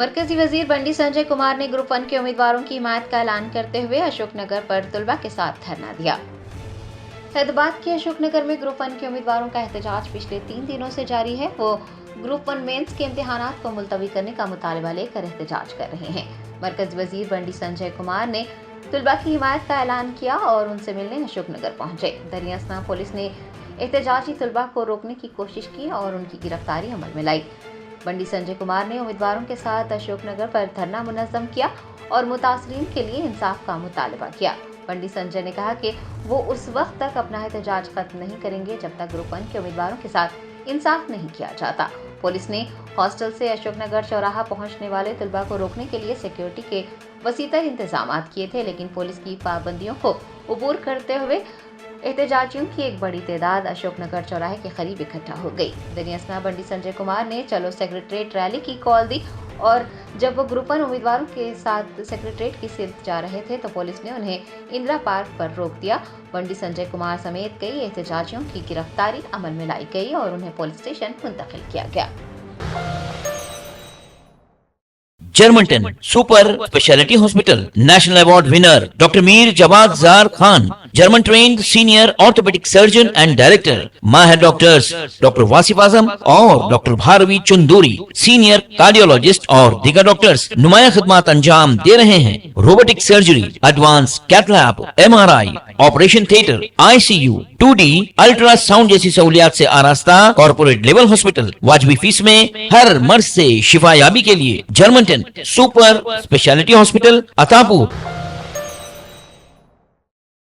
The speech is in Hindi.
मरकजी वजीर बंडी संजय कुमार ने ग्रुप 1 के उम्मीदवारों की हिमायत का ऐलान करते हुए अशोकनगर पर तलबा के साथ धरना दिया। हैदराबाद के अशोकनगर में ग्रुप 1 के उम्मीदवारों का एहतजाज पिछले 3 दिनों से जारी है। वो ग्रुप 1 मेंस के इम्तिहानात को मुलतवी करने का मुतालबा लेकर एहतजाज कर रहे हैं। मरकजी वजीर बंडी संजय कुमार ने तलबा की हिमायत का ऐलान किया और उनसे मिलने अशोकनगर पहुंचे। दरिया असना पुलिस ने एहतजाजी तलबा को रोकने की कोशिश की और उनकी गिरफ्तारी अमल में लाई। बंडी संजय कुमार ने उम्मीदवारों के साथ अशोकनगर पर धरना मुनज़्ज़म किया और मुतासरीन के लिए इंसाफ का मुतालबा किया। बंडी संजय ने कहा कि वो उस वक्त तक अपना एहतजाज खत्म नहीं करेंगे जब तक ग्रुप 1 के उम्मीदवारों के साथ इंसाफ नहीं किया जाता। पुलिस ने हॉस्टल से अशोकनगर चौराहा पहुंचने वाले तलबा को रोकने के लिए सिक्योरिटी के वसीतर इंतजाम किए थे, लेकिन पुलिस की पाबंदियों को अबूर करते हुए एहतजाजियों की एक बड़ी तादाद अशोकनगर चौराहे के करीब इकट्ठा हो गई। दरियासना बंडी संजय कुमार ने चलो सेक्रेटरीट रैली की कॉल दी और जब वो ग्रुप 1 उम्मीदवारों के साथ सेक्रेटरीट की सिर्फ जा रहे थे तो पुलिस ने उन्हें इंदिरा पार्क पर रोक दिया। बंडी संजय कुमार समेत कई एहतजाजियों की गिरफ्तारी अमल में लाई गई और उन्हें पुलिस स्टेशन मुंतकिल किया गया। जर्मनटन super speciality hospital national award winner doctor Mir Jawad जार Khan, German trained senior orthopaedic surgeon and director, माहिर डॉक्टर्स डॉक्टर वासिफ आजम और doctor Bharavi Chunduri, senior cardiologist और दीगर डॉक्टर्स नुमाया खिदमत अंजाम दे रहे हैं। Robotic surgery, advance cath lab, MRI, operation theatre, ICU, 2D ultrasound जैसी सहूलियात से आरास्ता कॉर्पोरेट लेवल हॉस्पिटल। वाजबी फीस में हर मर्ज से शिफायाबी के लिए Germanton super speciality hospital, Attapur.